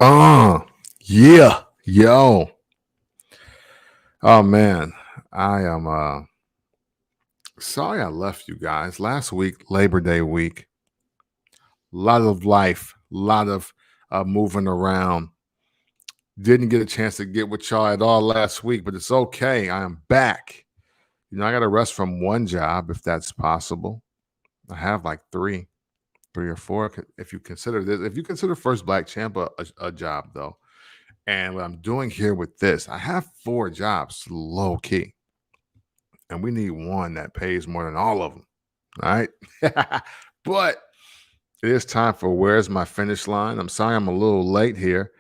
Uh, yeah, yo. Oh man, I am sorry I left you guys last week, Labor Day week. A lot of life, a lot of moving around. Didn't get a chance to get with y'all at all last week, but it's okay. I am back. I got to rest from one job if that's possible. I have like three or four. If you consider this, if you consider First Black Champ a job though. And what I'm doing here with this, I have four jobs low key, and we need one that pays more than all of them. All right. But it is time for Where's My Finish Line? I'm sorry I'm a little late here.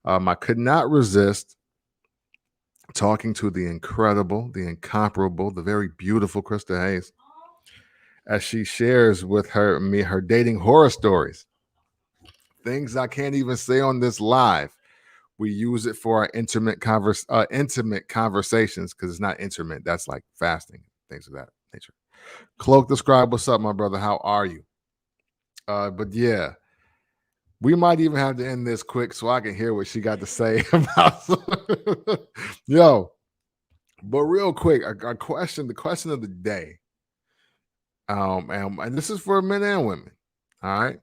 I could not resist talking to the incredible, the incomparable, the very beautiful Krista Hayes as she shares with her dating horror stories. Things I can't even say on this live. We use it for our intimate conversations because it's not intimate. That's like fasting, things of that nature. Cloak, describe what's up, my brother. How are you? But yeah, we might even have to end this quick so I can hear what she got to say about. Yo, but real quick, a question. The question of the day. And this is for men and women. All right.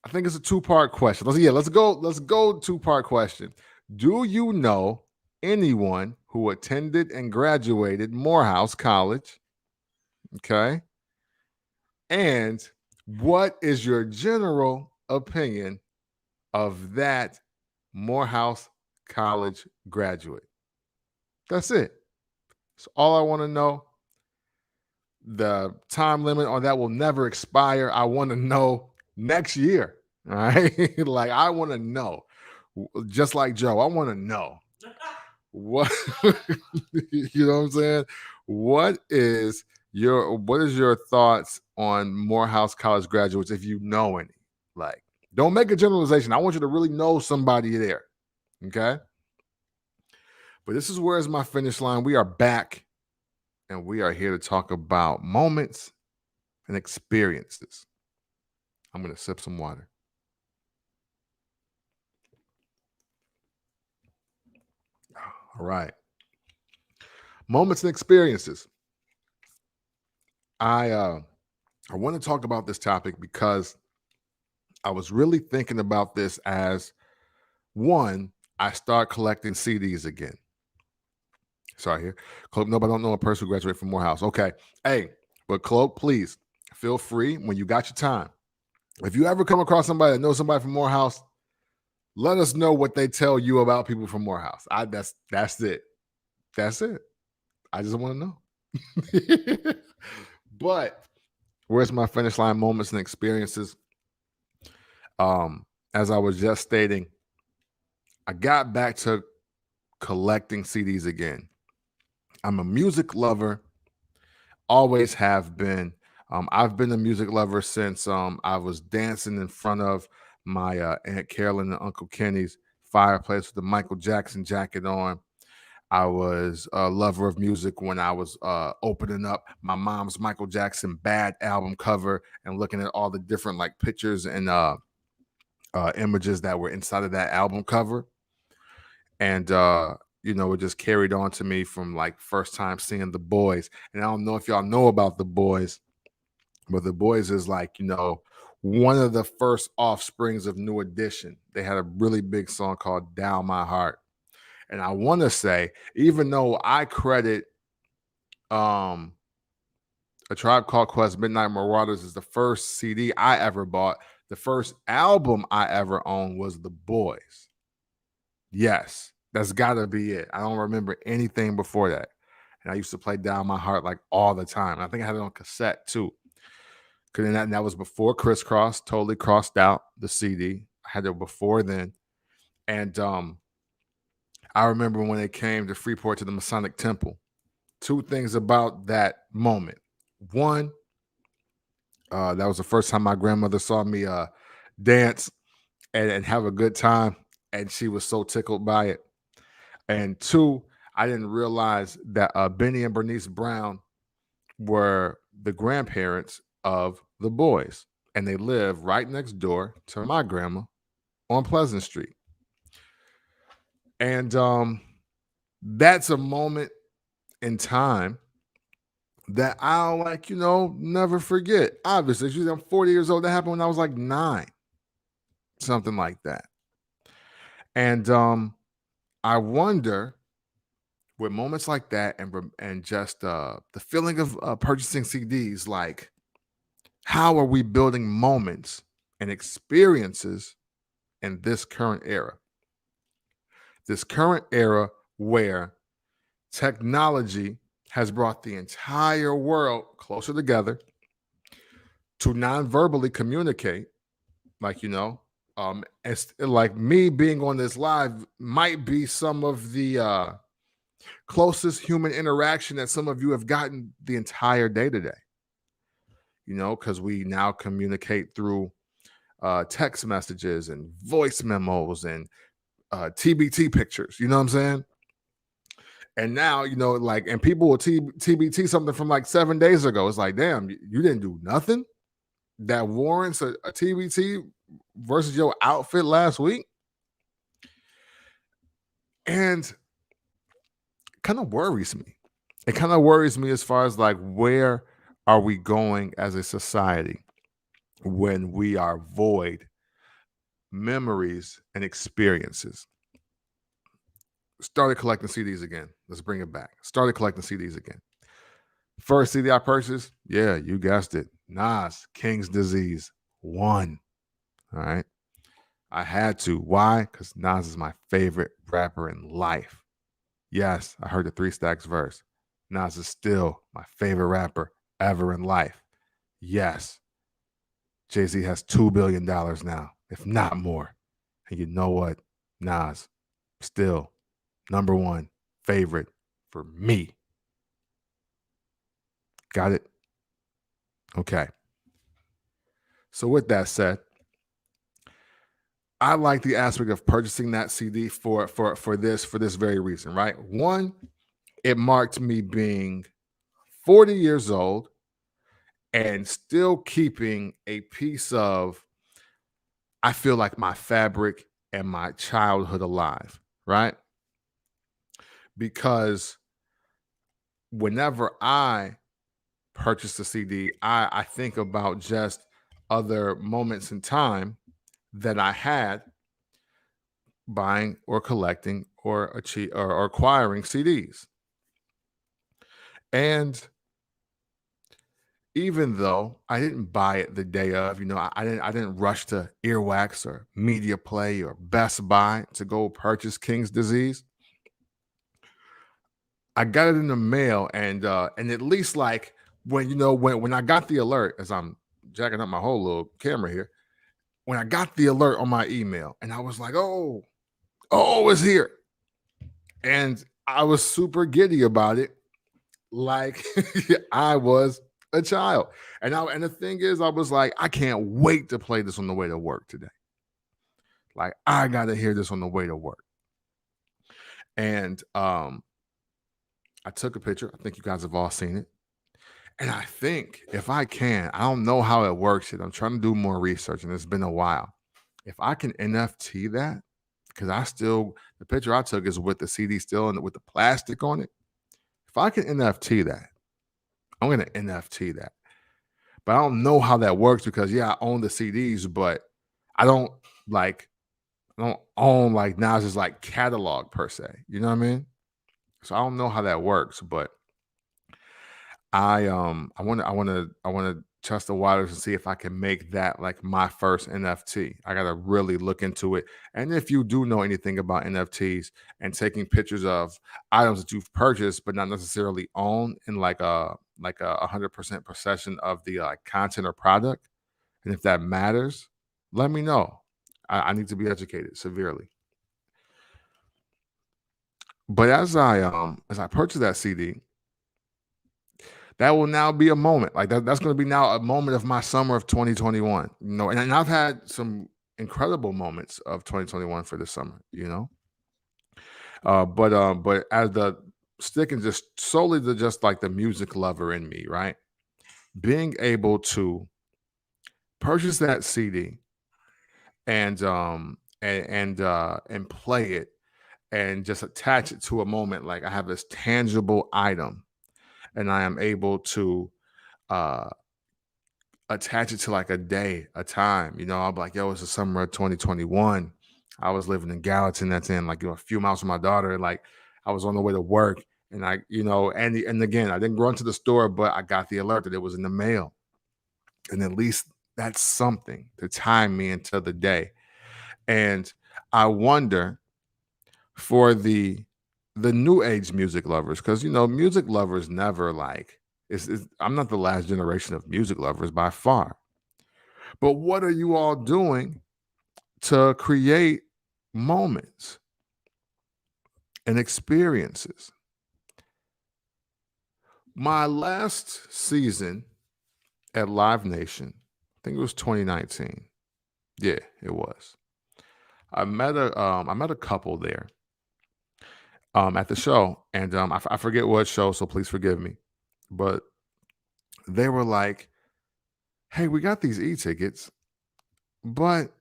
I think it's a two-part question. Let's go two-part question. Do you know anyone who attended and graduated Morehouse College? Okay. And what is your general opinion of that Morehouse College graduate? That's it. That's all I want to know. The time limit on that will never expire. I want to know next year. All right. Like, I want to know. Just like Joe, I want to know what you know what I'm saying? What is your thoughts on Morehouse College graduates if you know any? Like, don't make a generalization. I want you to really know somebody there. Okay. But this is Where's My Finish Line. We are back and we are here to talk about moments and experiences. I'm going to sip some water. All right. Moments and experiences. I want to talk about this topic because I was really thinking about this as one, I start collecting CDs again. Sorry here. Cloak, no, but I don't know a person who graduated from Morehouse. Okay. Hey, but Cloak, please feel free when you got your time. If you ever come across somebody that knows somebody from Morehouse, let us know what they tell you about people from Morehouse. That's it. That's it. I just want to know. But Where's My Finish Line? Moments and experiences. As I was just stating, I got back to collecting CDs again. I'm a music lover, always have been. I've been a music lover since I was dancing in front of my Aunt Carolyn and Uncle Kenny's fireplace with the Michael Jackson jacket on. I was a lover of music when I was opening up my mom's Michael Jackson Bad album cover and looking at all the different like pictures and images that were inside of that album cover. And it just carried on to me from like first time seeing The Boys. And I don't know if y'all know about The Boys, but The Boys is like, one of the first offsprings of New Edition. They had a really big song called Down My Heart. And I want to say, even though I credit A Tribe Called Quest Midnight Marauders is the first CD I ever bought, the first album I ever owned was The Boys. Yes, that's got to be it. I don't remember anything before that. And I used to play Down My Heart like all the time. I think I had it on cassette too. And that was before Crisscross, totally crossed out the CD. I had it before then. And I remember when it came to Freeport to the Masonic Temple. Two things about that moment. One, that was the first time my grandmother saw me dance and have a good time. And she was so tickled by it. And two, I didn't realize that Benny and Bernice Brown were the grandparents of The Boys. And they live right next door to my grandma on Pleasant Street. And that's a moment in time that I'll never forget. Obviously, I'm 40 years old. That happened when I was like 9, something like that. And I wonder with moments like that and just the feeling of purchasing CDs, like how are we building moments and experiences in this current era? This current era where technology has brought the entire world closer together to non-verbally communicate. Like, it's like me being on this live might be some of the closest human interaction that some of you have gotten the entire day today, because we now communicate through text messages and voice memos and TBT pictures. You know what I'm saying? And now, and people will TBT something from like 7 days ago. It's like, damn, you didn't do nothing that warrants a TBT versus your outfit last week. And kind of worries me. It kind of worries me as far as like, where are we going as a society when we are void memories and experiences? Started collecting CDs again. Let's bring it back. Started collecting CDs again. First CD I purchased, yeah, you guessed it. Nas, King's Disease 1. All right. I had to. Why? Because Nas is my favorite rapper in life. Yes, I heard the 3 Stacks verse. Nas is still my favorite rapper ever in life. Yes, Jay-Z has $2 billion now, if not more. And you know what? Nas, still number 1 favorite for me. Got it? Okay. So with that said, I like the aspect of purchasing that CD for this very reason, right? One, it marked me being 40 years old and still keeping a piece of, I feel like, my fabric and my childhood alive, right? Because whenever I purchase a CD, I think about just other moments in time that I had buying or collecting or acquiring CDs. And even though I didn't buy it the day of, I didn't rush to Earwax or Media Play or Best Buy to go purchase King's Disease. I got it in the mail, and at least like when I got the alert, as I'm jacking up my whole little camera here, when I got the alert on my email, and I was like, oh, it's here, and I was super giddy about it, like I was a child. And the thing is, I was like, I can't wait to play this on the way to work today. Like, I gotta hear this on the way to work. And I took a picture. I think you guys have all seen it. And I think if I can, I don't know how it works yet. I'm trying to do more research, and it's been a while. If I can NFT that, because the picture I took is with the CD still and with the plastic on it. If I can NFT that, I'm gonna NFT that. But I don't know how that works because I own the CDs, but I don't own like Nas's like catalog per se. You know what I mean? So I don't know how that works, but I want to test the waters and see if I can make that like my first NFT. I gotta really look into it. And if you do know anything about NFTs and taking pictures of items that you've purchased but not necessarily own in like a 100% possession of the content or product, and if that matters, let me know. I need to be educated severely. But as I purchase that CD, that will now be a moment. Like that's going to be now a moment of my summer of 2021. And I've had some incredible moments of 2021 for this summer. But as the sticking just solely to just like the music lover in me, right? Being able to purchase that CD and and play it and just attach it to a moment. Like I have this tangible item, and I am able to uh attach it to like a day, a time. I'll be like, yo, it's the summer of 2021. I was living in Gallatin, that's in like a few miles from my daughter. And like I was on the way to work, and and again, I didn't run to the store, but I got the alert that it was in the mail. And at least that's something to time me into the day. And I wonder for the new age music lovers, because music lovers never like I'm not the last generation of music lovers by far. But what are you all doing to create moments and experiences? My last season at Live Nation, I think it was 2019. Yeah, it was. I met a couple there at the show, and I forget what show, so please forgive me. But they were like, "Hey, we got these e-tickets, but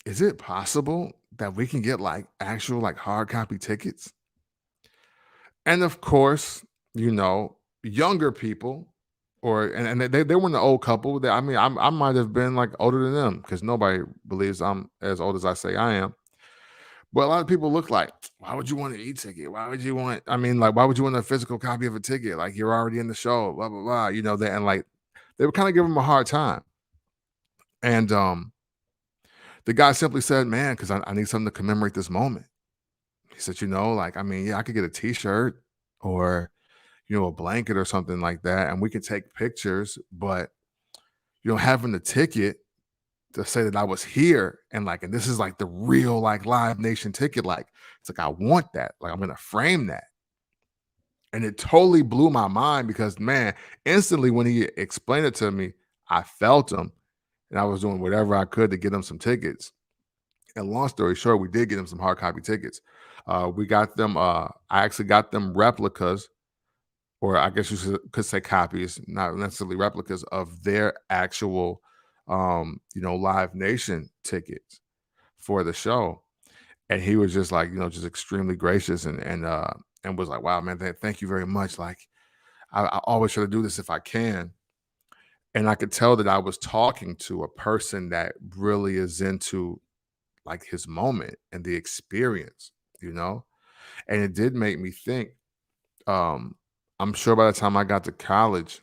is it possible that we can get like actual like hard copy tickets?" And of course, younger people, and they weren't an old couple. I mean, I might have been like older than them because nobody believes I'm as old as I say I am. But a lot of people look like, why would you want an e-ticket? Why would you want? I mean, like, why would you want a physical copy of a ticket? Like, you're already in the show, blah blah blah. And like they were kind of giving them a hard time. And the guy simply said, "Man, because I need something to commemorate this moment." He said, like, I mean, yeah, I could get a T-shirt or a blanket or something like that, and we could take pictures, but having the ticket to say that I was here and this is like the real like Live Nation ticket, like it's like I want that. Like I'm gonna frame that. And it totally blew my mind because man, instantly when he explained it to me, I felt him and I was doing whatever I could to get him some tickets. And long story short, we did get him some hard copy tickets. We got them, I actually got them replicas, or I guess could say copies, not necessarily replicas of their actual, Live Nation tickets for the show. And he was just like, just extremely gracious and was like, "Wow, man, thank you very much. Like, I always try to do this if I can." And I could tell that I was talking to a person that really is into like his moment and the experience, you know. And it did make me think. Um, I'm sure by the time I got to college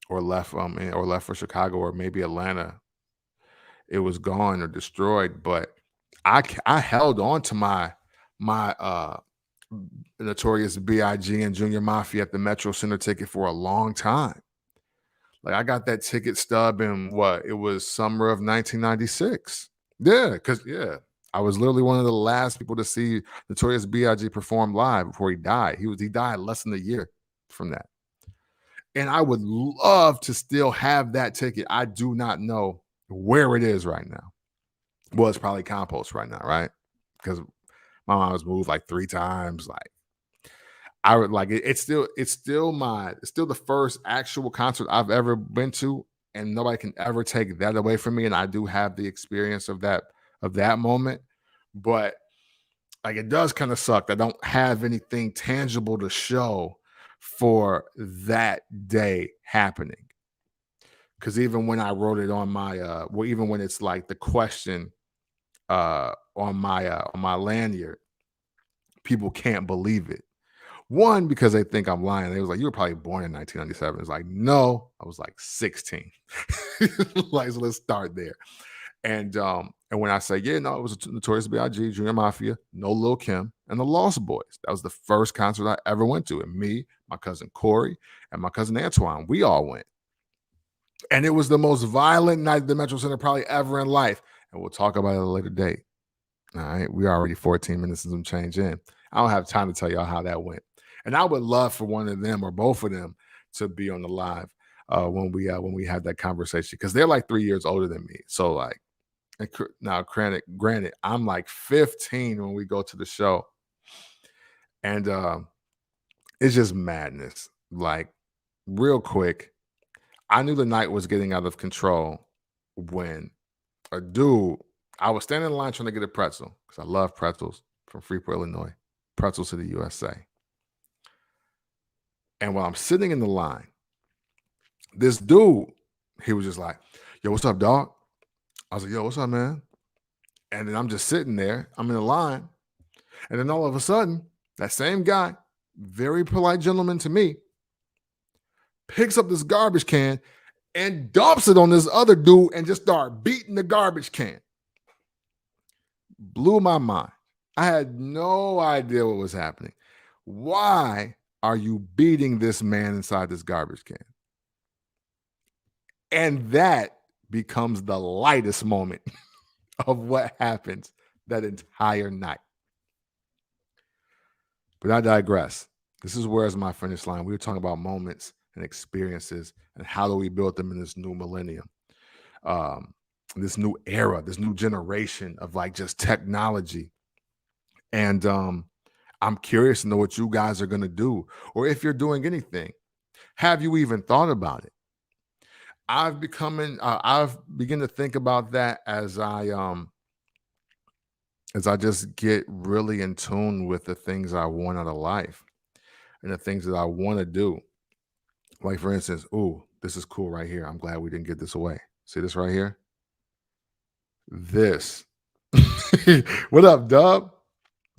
or left for Chicago or maybe Atlanta, it was gone or destroyed. But I held on to my Notorious B.I.G. and Junior Mafia at the Metro Center ticket for a long time. Like I got that ticket stub in what it was summer of 1996. Yeah, because I was literally one of the last people to see Notorious B.I.G. perform live before he died. He died less than a year from that. And I would love to still have that ticket. I do not know where it is right now. Well, it's probably compost right now, right? Because my mom has moved like 3 times. Like I would like it. It's still the first actual concert I've ever been to, and nobody can ever take that away from me. And I do have the experience of that moment. But like it does kind of suck that I don't have anything tangible to show for that day happening. Because even when I wrote it on my even when it's like the question on my lanyard, people can't believe it. One, because they think I'm lying. They was like, "You were probably born in 1997." It's like, no, I was like 16. Like, so let's start there. And when I say, yeah, no, it was a Notorious B.I.G., Junior Mafia, No Lil Kim, and the Lost Boys. That was the first concert I ever went to. And me, my cousin Corey, and my cousin Antoine, we all went. And it was the most violent night at the Metro Center probably ever in life. And we'll talk about it at a later date. All right. We're already 14 minutes and some change in. I don't have time to tell y'all how that went. And I would love for one of them or both of them to be on the live when we had that conversation because they're like 3 years older than me. So like now, granted, I'm like 15 when we go to the show, and it's just madness. Like real quick, I knew the night was getting out of control when a dude I was standing in line trying to get a pretzel because I love pretzels from Freeport, Illinois. Pretzels to the USA. And while I'm sitting in the line, this dude, he was just like, yo, what's up, dog? I was like, yo, what's up, man? And then I'm just sitting there. I'm in the line. And then all of a sudden, that same guy, very polite gentleman to me, picks up this garbage can and dumps it on this other dude and just start beating the garbage can. Blew my mind. I had no idea what was happening. Why are you beating this man inside this garbage can? And that becomes the lightest moment of what happens that entire night. But I digress. This is where's my finish line. We were talking about moments and experiences and how do we build them in this new millennium, this new era, this new generation of like just technology. And I'm curious to know what you guys are going to do, or if you're doing anything. Have you even thought about it? I've begun to think about that as I just get really in tune with the things I want out of life and the things that I want to do. Like for instance, ooh, this is cool right here. I'm glad we didn't get this away. See this right here? This. What up, Dub?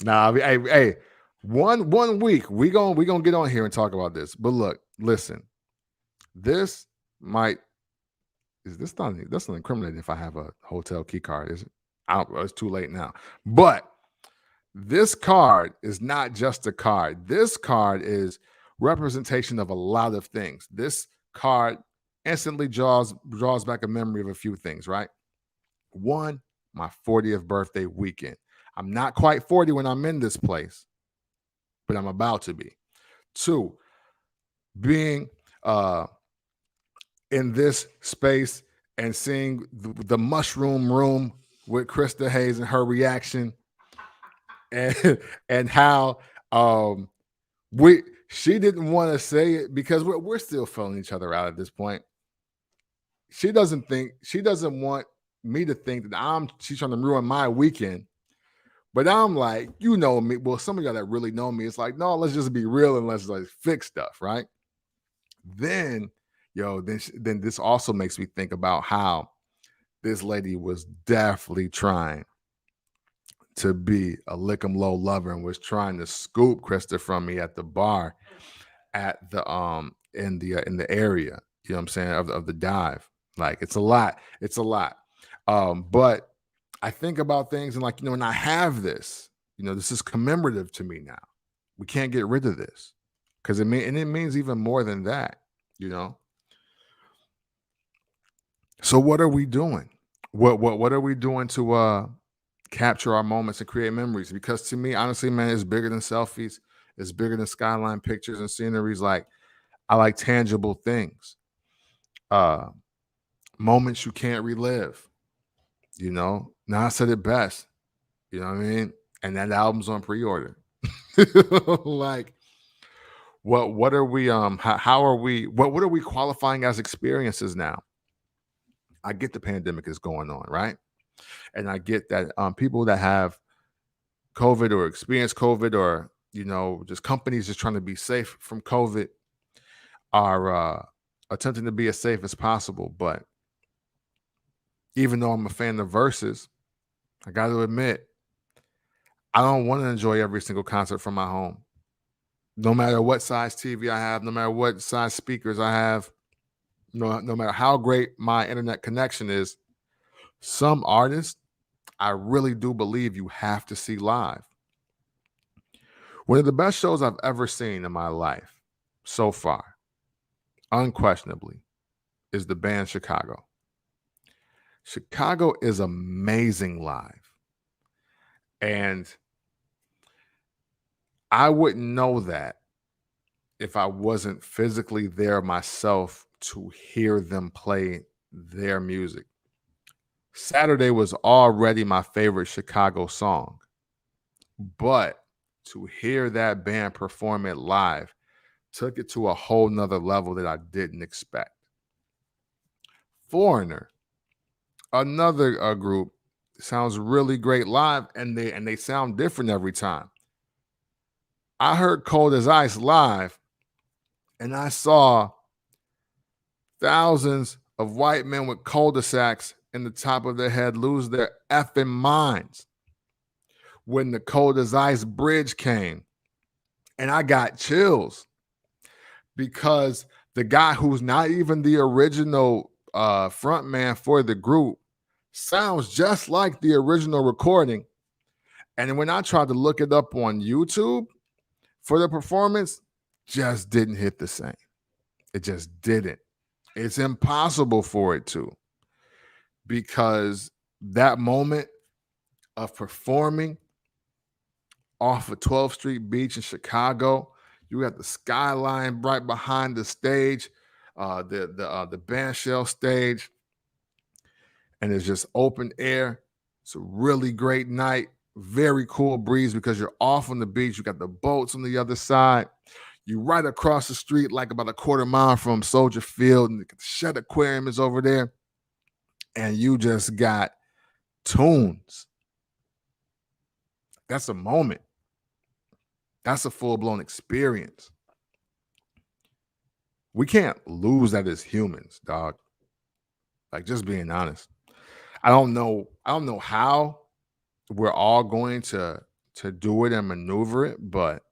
Nah, hey, one week we gonna get on here and talk about this. But look, listen, this might is this not that's not incriminating if I have a hotel key card, is it? I don't. It's too late now. But this card is not just a card. This card is representation of a lot of things. This card instantly draws back a memory of a few things, right? One, my 40th birthday weekend. I'm not quite 40 when I'm in this place, but I'm about to be. Two, being in this space and seeing the mushroom room with Krista Hayes and her reaction, and how she didn't want to say it because we're still filling each other out at this point. She doesn't want me to think that she's trying to ruin my weekend. But I'm like, you know me. Well, some of y'all that really know me, it's like, no, let's just be real and let's like fix stuff, right? Then this also makes me think about how this lady was definitely trying to be a lick 'em low lover and was trying to scoop Krista from me at the bar at the in the area, you know what I'm saying, of the dive. Like it's a lot. But I think about things and like, and I have this, this is commemorative to me now. We can't get rid of this because it means even more than that, So what are we doing? What are we doing to capture our moments and create memories? Because to me, honestly, man, it's bigger than selfies. It's bigger than skyline pictures and sceneries. Like I like tangible things, moments you can't relive. Now I said it best. You know what I mean? And that album's on pre-order. Like, what are we? How are we? What are we qualifying as experiences now? I get the pandemic is going on, right? And I get that people that have COVID or experience COVID or just companies just trying to be safe from COVID are attempting to be as safe as possible. But even though I'm a fan of Versus, I got to admit, I don't want to enjoy every single concert from my home. No matter what size TV I have, no matter what size speakers I have, no matter how great my internet connection is, some artists, I really do believe you have to see live. One of the best shows I've ever seen in my life so far, unquestionably, is the band Chicago. Chicago is amazing live. And I wouldn't know that if I wasn't physically there myself to hear them play their music. Saturday was already my favorite Chicago song, but to hear that band perform it live took it to a whole nother level that I didn't expect. Foreigner, another group It sounds really great live, and they sound different every time. I heard Cold as Ice live, and I saw thousands of white men with cul-de-sacs in the top of their head lose their effing minds when the Cold as Ice bridge came. And I got chills because the guy who's not even the original front man for the group sounds just like the original recording. And when I tried to look it up on YouTube for the performance, just didn't hit the same. It just didn't. It's impossible for it to, because that moment of performing off of 12th Street Beach in Chicago, you got the skyline right behind the stage, the bandshell stage, and it's just open air. It's a really great night. Very cool breeze because you're off on the beach. You got the boats on the other side. You right across the street, like about a quarter mile from Soldier Field, and the Shed Aquarium is over there. And you just got tunes. That's a moment. That's a full-blown experience. We can't lose that as humans, dog. Like, just being honest. I don't know how we're all going to do it and maneuver it, but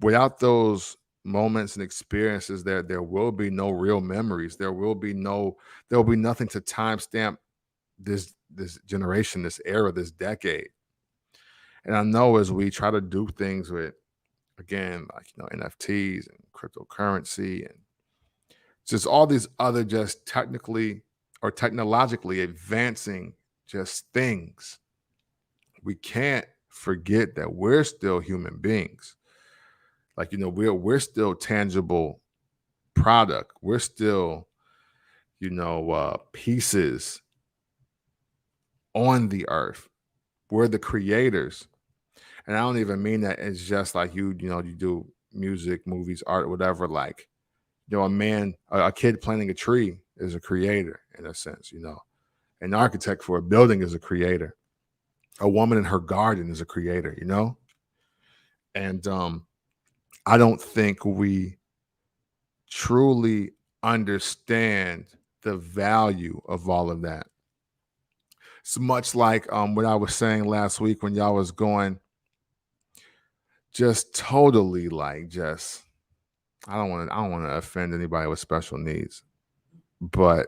without those moments and experiences, there will be no real memories. There will be nothing to timestamp this generation, this era, this decade. And I know as we try to do things with, again, like, NFTs and cryptocurrency and just all these other just technically or technologically advancing just things, we can't forget that we're still human beings. Like, we're still tangible product. We're still, pieces on the earth. We're the creators. And I don't even mean that it's just like you do music, movies, art, whatever. Like, a kid planting a tree is a creator in a sense, An architect for a building is a creator. A woman in her garden is a creator, And I don't think we truly understand the value of all of that. It's much like what I was saying last week when y'all was going just totally like just I don't want to offend anybody with special needs, but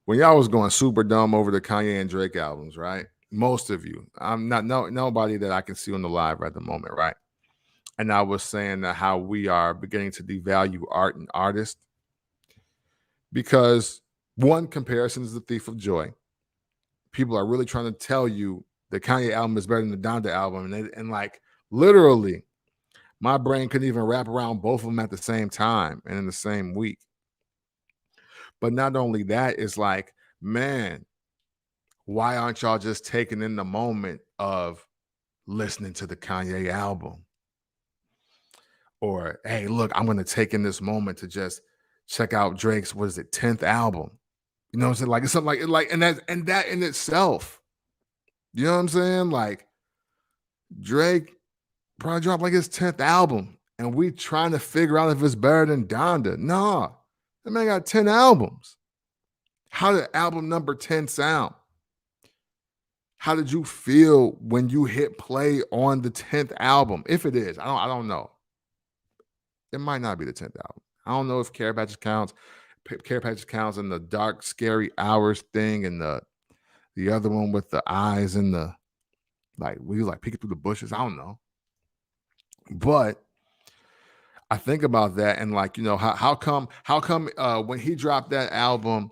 when y'all was going super dumb over the Kanye and Drake albums, right? Most of you, I'm not nobody that I can see on the live at the moment, right? And I was saying that how we are beginning to devalue art and artists because one, comparison is the thief of joy. People are really trying to tell you the Kanye album is better than the Donda album, and like literally, my brain couldn't even wrap around both of them at the same time and in the same week. But not only that, it's like, man, why aren't y'all just taking in the moment of listening to the Kanye album? Or, hey, look, I'm going to take in this moment to just check out Drake's, 10th album. You know what I'm saying? Like, it's something like, and that in itself, you know what I'm saying? Like, Drake probably dropped like his 10th album, and we trying to figure out if it's better than Donda. Nah, that man got 10 albums. How did album number 10 sound? How did you feel when you hit play on the 10th album? If it is, I don't know. It might not be the 10th album. I don't know if Care Package counts. Care Package counts in the dark, scary hours thing, and the other one with the eyes and the we like peeking through the bushes. I don't know. But I think about that and how come when he dropped that album,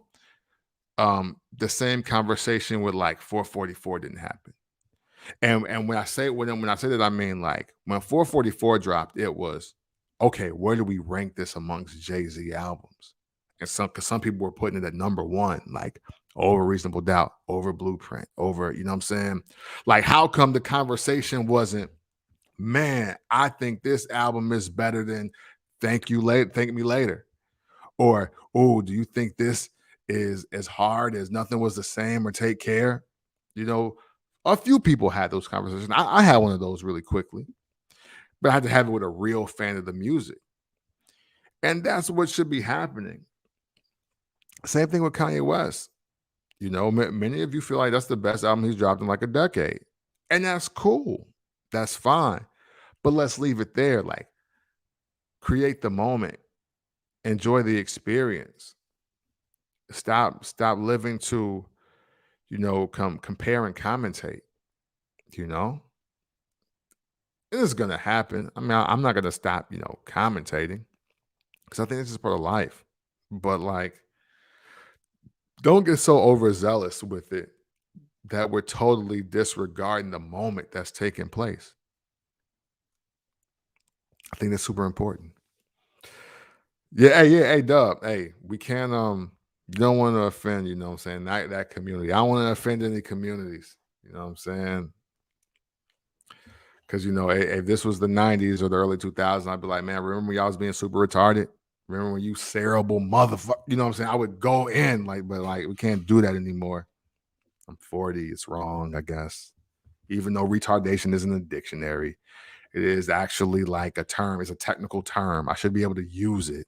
the same conversation with 444 didn't happen. And when I say that, I mean like when 444 dropped, it was okay. Where do we rank this amongst Jay-Z albums? And because some people were putting it at number one, like over Reasonable Doubt, over Blueprint, over, you know what I'm saying? Like, how come the conversation wasn't, man, I think this album is better than Thank Me Later? Or, oh, do you think this is as hard as Nothing Was the Same or Take Care. You know, a few people had those conversations. I had one of those really quickly, but I had to have it with a real fan of the music. And that's what should be happening. Same thing with Kanye West. You know, many of you feel like that's the best album he's dropped in like a decade. And that's cool. That's fine. But let's leave it there. Like, create the moment, enjoy the experience. Stop living to, compare and commentate, you know? It is gonna happen. I mean, I'm not gonna stop, commentating because I think this is part of life. But like, don't get so overzealous with it that we're totally disregarding the moment that's taking place. I think that's super important. Yeah, hey, Dub. Hey, we can't you don't want to offend, you know what I'm saying, that community. I don't want to offend any communities, you know what I'm saying? Because if this was the 90s or the early 2000s, I'd be like, man, remember when y'all was being super retarded? Remember when you cerebral motherfucker, you know what I'm saying? I would go in, like, but like we can't do that anymore. I'm 40, it's wrong, I guess. Even though retardation isn't a dictionary, it is actually like a term, it's a technical term. I should be able to use it.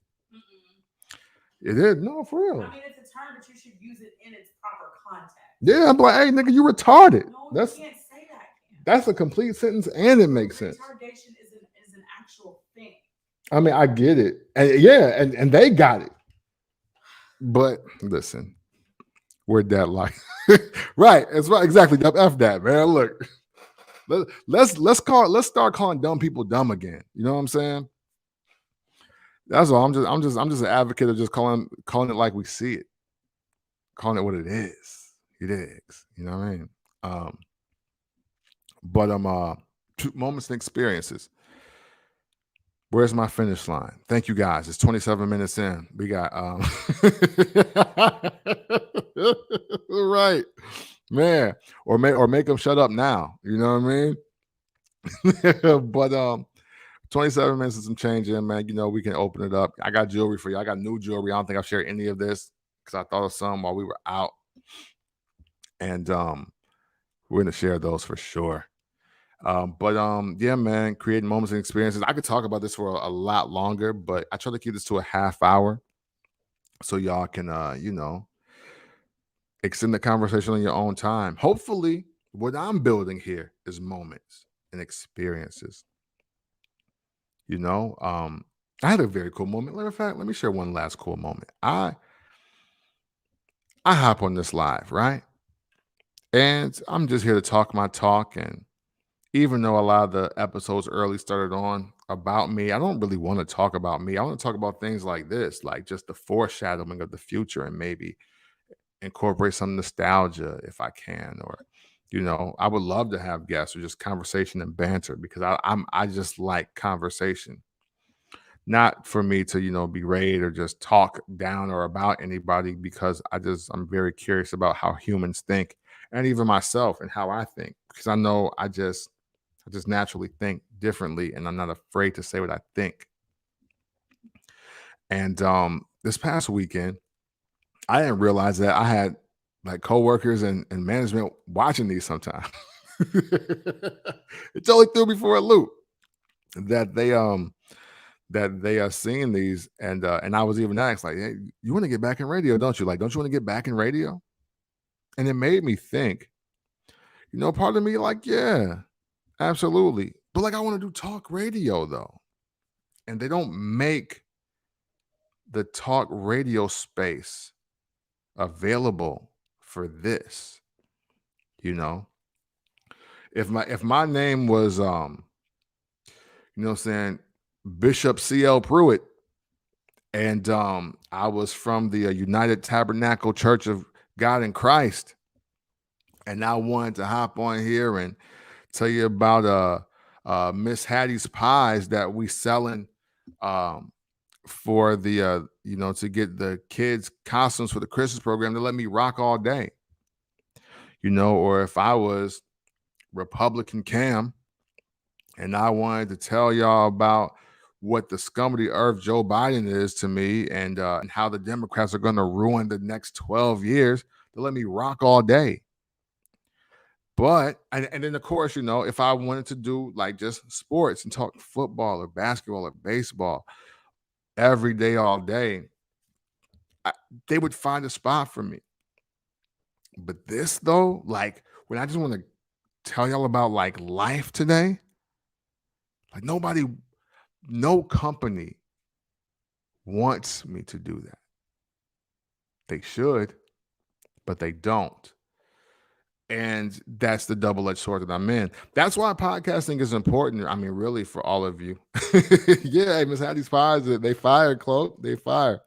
It is, no, for real. I mean, it's a term, but you should use it in its proper context. Yeah, I'm like, hey, nigga, you retarded. No, you can't say that. That's a complete sentence, and it makes sense. Retardation is an actual thing. I mean, I get it, and yeah, and they got it. But listen, we're that like, right? It's right, exactly. F that, man. Look, let's start calling dumb people dumb again. You know what I'm saying? That's all. I'm just an advocate of just calling it like we see it, calling it what it is. It is. You know what I mean? But moments and experiences. Where's my finish line? Thank you guys. It's 27 minutes in. We got right, man, or make them shut up now. You know what I mean? But 27 minutes and some change in, man. We can open it up. I got jewelry for you. I got new jewelry. I don't think I've shared any of this because I thought of some while we were out, and we're gonna share those for sure. Yeah, man, creating moments and experiences. I could talk about this for a lot longer, but I try to keep this to a half hour so y'all can extend the conversation on your own time. Hopefully, what I'm building here is moments and experiences. I had a very cool moment. Matter of fact, let me share one last cool moment. I hop on this live, right? And I'm just here to talk my talk. And even though a lot of the episodes early started on about me, I don't really want to talk about me. I want to talk about things like this, like just the foreshadowing of the future, and maybe incorporate some nostalgia if I can. Or, I would love to have guests or just conversation and banter, because I just like conversation. Not for me to, berate or just talk down or about anybody, because I'm very curious about how humans think, and even myself and how I think, because I know I just naturally think differently, and I'm not afraid to say what I think. And this past weekend, I didn't realize that I had like coworkers and management watching these sometimes. It totally threw me for a loop that they are seeing these, and I was even asked, like, hey, you want to get back in radio, don't you? Like, don't you want to get back in radio? And it made me think, part of me like, yeah, absolutely. But like, I want to do talk radio though. And they don't make the talk radio space available for this. If my name was saying, Bishop C.L. Pruitt, and I was from the United Tabernacle Church of God in Christ, and I wanted to hop on here and tell you about Miss Hattie's pies that we selling for the to get the kids costumes for the Christmas program, to let me rock all day. Or if I was Republican Cam and I wanted to tell y'all about what the scum of the earth Joe Biden is to me, and how the Democrats are going to ruin the next 12 years, to let me rock all day. But and then of course, if I wanted to do like just sports and talk football or basketball or baseball every day, all day, I, they would find a spot for me. But this though, like when I just want to tell y'all about like life today, like no company wants me to do that. They should, but they don't. And that's the double-edged sword that I'm in. That's why podcasting is important. I mean, really, for all of you. Yeah, hey, Miss Hattie's fires. They fired, Cloak. They fire.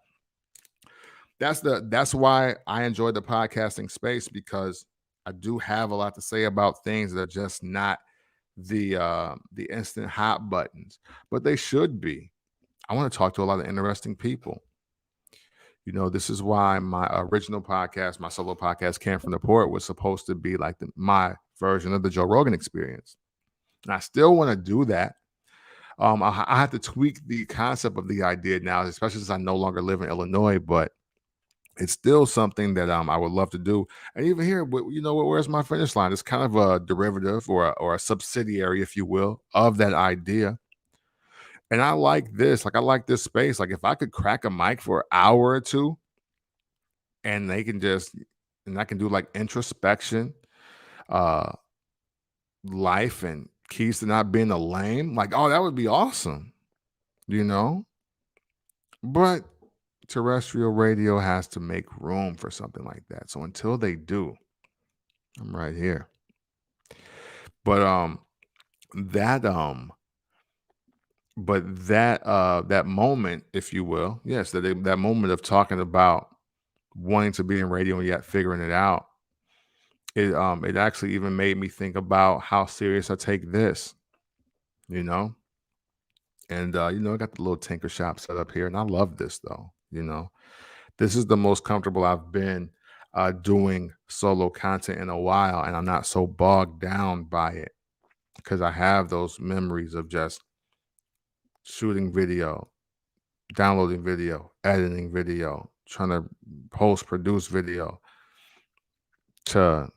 That's why I enjoy the podcasting space, because I do have a lot to say about things that are just not the instant hot buttons, but they should be. I want to talk to a lot of interesting people. This is why my original podcast, my solo podcast, Came from the Port, was supposed to be like my version of the Joe Rogan Experience. And I still want to do that. I have to tweak the concept of the idea now, especially since I no longer live in Illinois, but it's still something that I would love to do. And even here, where's my finish line? It's kind of a derivative or a subsidiary, if you will, of that idea. And I like this. Like, I like this space. Like, if I could crack a mic for an hour or two, and I can do like introspection, uh, life, and keys to not being a lame. Like, oh, that would be awesome, you know? But terrestrial radio has to make room for something like that. So until they do, I'm right here. But that that moment, if you will, yes, that moment of talking about wanting to be in radio and yet figuring it out, it actually even made me think about how serious I take this, you know. And I got the little tinker shop set up here, and I love this though. This is the most comfortable I've been doing solo content in a while, and I'm not so bogged down by it, because I have those memories of just shooting video, downloading video, editing video, trying to post produce video to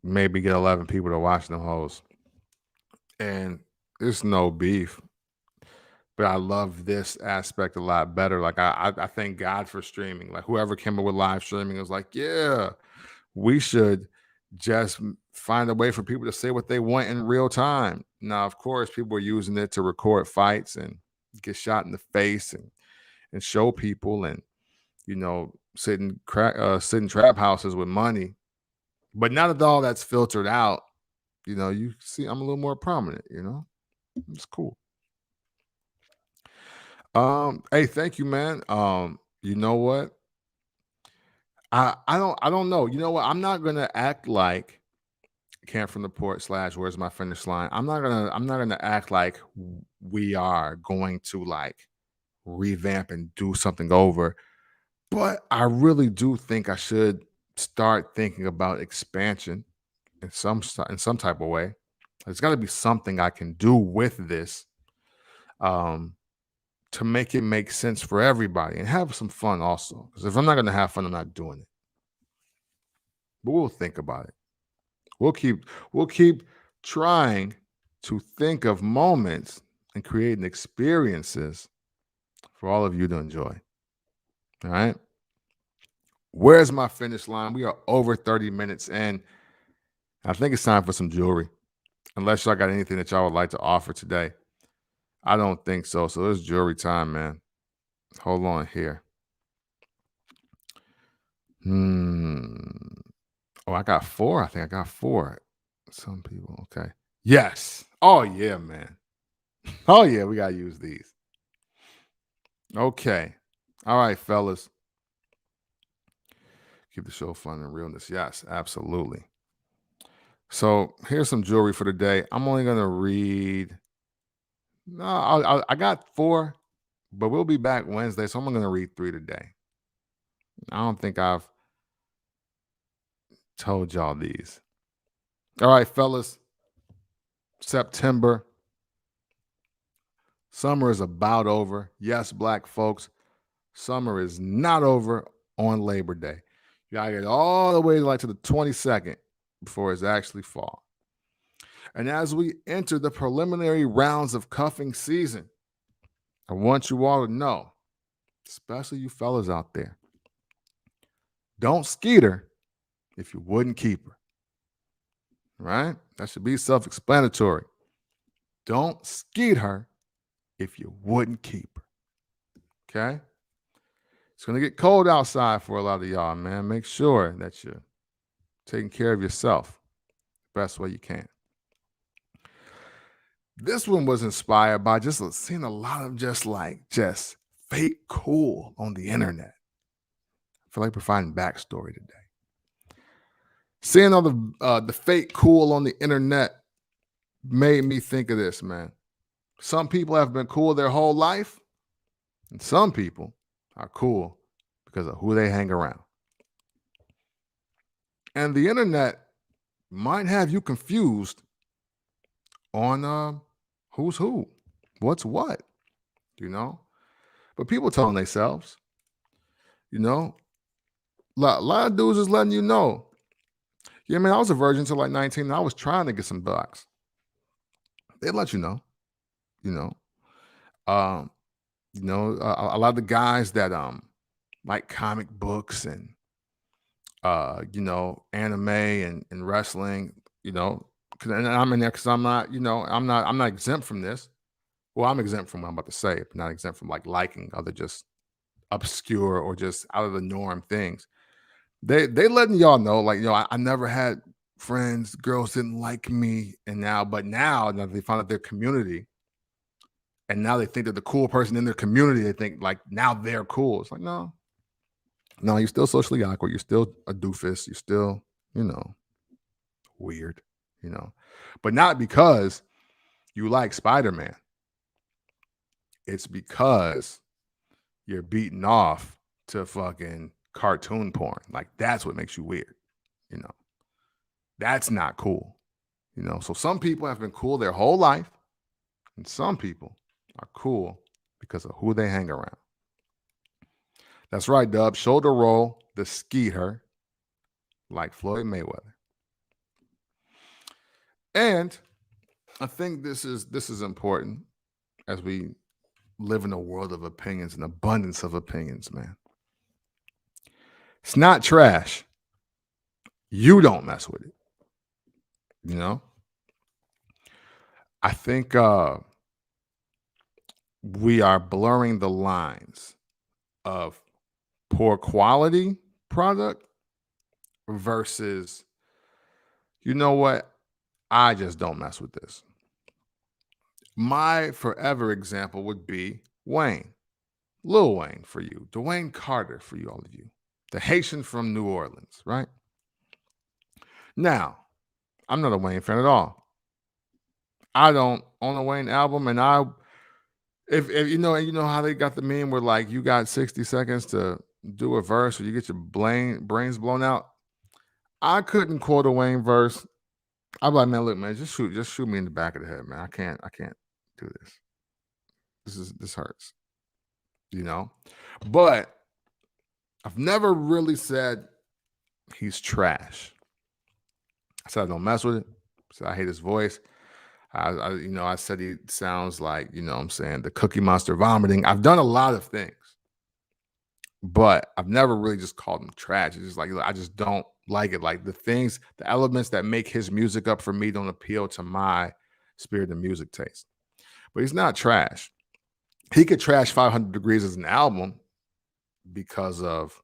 maybe get 11 people to watch the host. And it's no beef, but I love this aspect a lot better. Like, I thank God for streaming. Like, whoever came up with live streaming was like, yeah, we should just find a way for people to say what they want in real time. Now, of course, people are using it to record fights and get shot in the face and show people, and sit in trap houses with money. But now that all that's filtered out, you see I'm a little more prominent. It's cool. Hey, thank you, man. You know what? I don't know. You know what? I'm not gonna act like Camp from the Port / Where's My Finish Line. I'm not gonna act like we are going to like revamp and do something over. But I really do think I should start thinking about expansion in some type of way. There's got to be something I can do with this, um, to make it make sense for everybody and have some fun also. Because if I'm not going to have fun, I'm not doing it. But we'll think about it. We'll keep trying to think of moments and creating experiences for all of you to enjoy. All right. Where's my finish line? We are over 30 minutes in. I think it's time for some jewelry. Unless y'all got anything that y'all would like to offer today. I don't think so. So it's jewelry time, man. Hold on here. Oh, I got 4. I think I got 4. Some people. Okay. Yes. Oh, yeah, man. Oh, yeah. We got to use these. Okay. All right, fellas. Keep the show fun and realness. Yes, absolutely. So here's some jewelry for the day. I'm only going to read. No, I got 4, but we'll be back Wednesday. So I'm going to read 3 today. I don't think I've told y'all these. All right, fellas. September Summer is about over. Yes, black folks, summer is not over on Labor Day. You gotta get all the way like to the 22nd before it's actually fall. And as we enter the preliminary rounds of cuffing season, I want you all to know, especially you fellas out there, don't skeet her if you wouldn't keep her. Right? That should be self explanatory. Don't skeet her if you wouldn't keep her. Okay? It's going to get cold outside for a lot of y'all, man. Make sure that you're taking care of yourself the best way you can. This one was inspired by just seeing a lot of just fake cool on the internet. I feel like providing backstory today. Seeing all the fake cool on the internet made me think of this, man. Some people have been cool their whole life, and some people are cool because of who they hang around. And the internet might have you confused on who's who, what's what, you know? But people telling themselves, you know, a lot of dudes is letting you know. Yeah, man, I was a virgin till like 19 and I was trying to get some bucks. They let you know, you know. A lot of the guys that like comic books and anime and wrestling, and I'm in there because I'm not, I'm not exempt from this. Well, I'm exempt from what I'm about to say, but not exempt from like liking other just obscure or just out of the norm things. They letting y'all know, like, I never had friends, girls didn't like me, but now they find out their community, and now they think they're the cool person in their community. They think like now they're cool. It's like, no, you're still socially awkward. You're still a doofus. You're still, weird, but not because you like Spider-Man. It's because you're beaten off to fucking cartoon porn. Like that's what makes you weird. That's not cool. So some people have been cool their whole life, and some people are cool because of who they hang around. That's right, Dub. Shoulder roll the skeeter like Floyd Mayweather. And I think this is important as we live in a world of opinions, an abundance of opinions, man. It's not trash. You don't mess with it. I think we are blurring the lines of poor quality product versus, you know what? I just don't mess with this. My forever example would be Wayne, Lil Wayne for you, Dwayne Carter for you, all of you, the Haitian from New Orleans, right? Now, I'm not a Wayne fan at all. I don't own a Wayne album, and if you know how they got the meme where like you got 60 seconds to do a verse or you get your brains blown out. I couldn't quote a Wayne verse. I'm like, man, look, man, just shoot me in the back of the head, man. I can't do this. This hurts. But I've never really said he's trash. I said I don't mess with it. I said I hate his voice. I said he sounds like, what I'm saying, the Cookie Monster vomiting. I've done a lot of things, but I've never really just called him trash. It's just like, I just don't like it. Like the elements that make his music up for me don't appeal to my spirit and music taste. But he's not trash. He could trash 500 Degrees as an album because of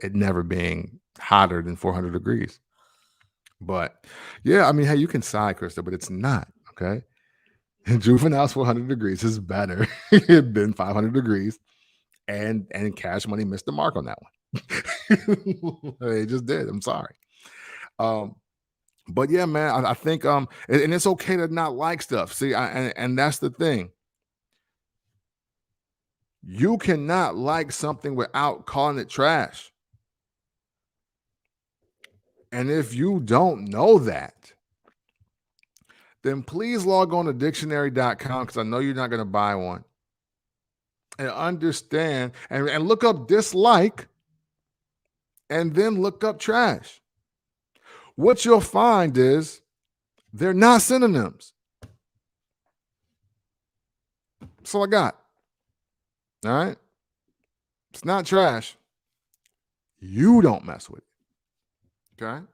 it never being hotter than 400 degrees. But yeah, I mean, hey, you can side, Krista, but it's not, okay? Juvenile's 400 Degrees is better than 500 Degrees. And Cash Money missed the mark on that one. They just did. I'm sorry. But yeah, man, I think and it's okay to not like stuff. See, and that's the thing. You cannot like something without calling it trash. And if you don't know that, then please log on to dictionary.com because I know you're not going to buy one. And understand and look up dislike and then look up trash. What you'll find is they're not synonyms. That's all I got. All right? It's not trash. You don't mess with it. Okay?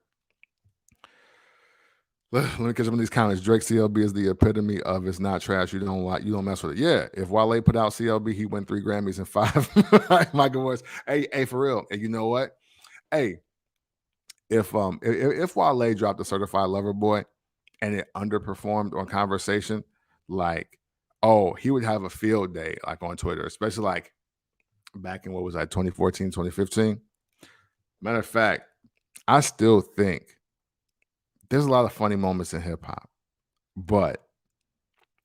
Let me catch up on these comments. Drake CLB is the epitome of it's not trash. You don't mess with it. Yeah. If Wale put out CLB, he won 3 Grammys and 5 Michael Morris. Hey, for real. And you know what? Hey, if Wale dropped a Certified Lover Boy and it underperformed on Conversation, like, oh, he would have a field day like on Twitter, especially like back in 2014, 2015. Matter of fact, I still think there's a lot of funny moments in hip hop, but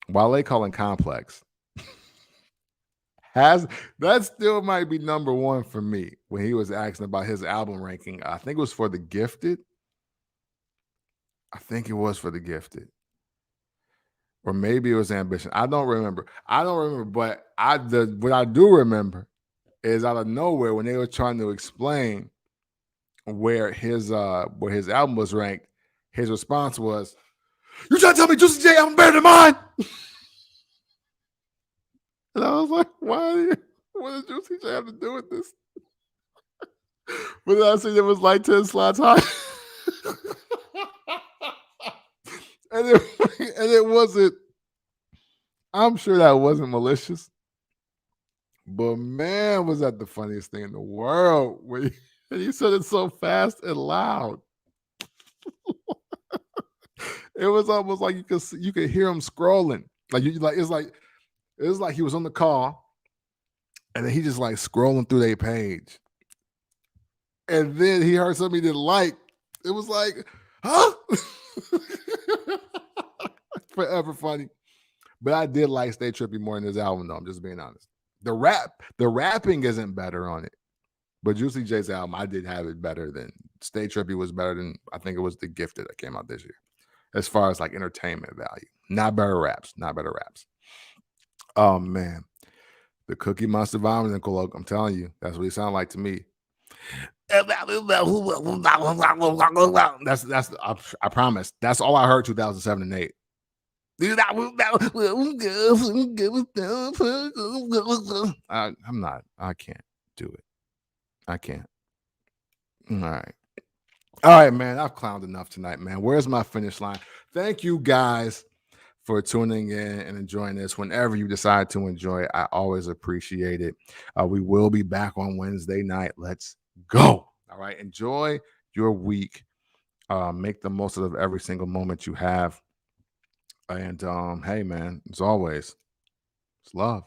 Wale calling Complex that still might be number one for me when he was asking about his album ranking. I think it was for The Gifted. Or maybe it was Ambition. I don't remember, but what I do remember is out of nowhere when they were trying to explain where his album was ranked, his response was, "You trying to tell me Juicy J album better than mine?" And I was like, "Why? What does Juicy J have to do with this?" But then I said it was like 10 slots high, and it wasn't. I'm sure that wasn't malicious, but man, was that the funniest thing in the world when he said it so fast and loud. It was almost like you could hear him scrolling. It's like he was on the call, and then he just like scrolling through their page, and then he heard something he didn't like. It was like, huh? Forever funny. But I did like Stay Trippy more in this album, though. I'm just being honest. The rapping isn't better on it, but Juicy J's album, I did have it better than Stay Trippy was better than I think it was The Gifted that came out this year, as far as like entertainment value. Not better raps. Oh man, the Cookie Monster Vomit, I'm telling you, that's what he sounded like to me. That's I promise. That's all I heard 2007 and 8. I'm not. I can't do it. I can't. All right, man. I've clowned enough tonight, man. Where's my finish line? Thank you guys for tuning in and enjoying this. Whenever you decide to enjoy it, I always appreciate it. We will be back on Wednesday night. Let's go. All right. Enjoy your week. Make the most of every single moment you have. And hey, man, as always, it's love.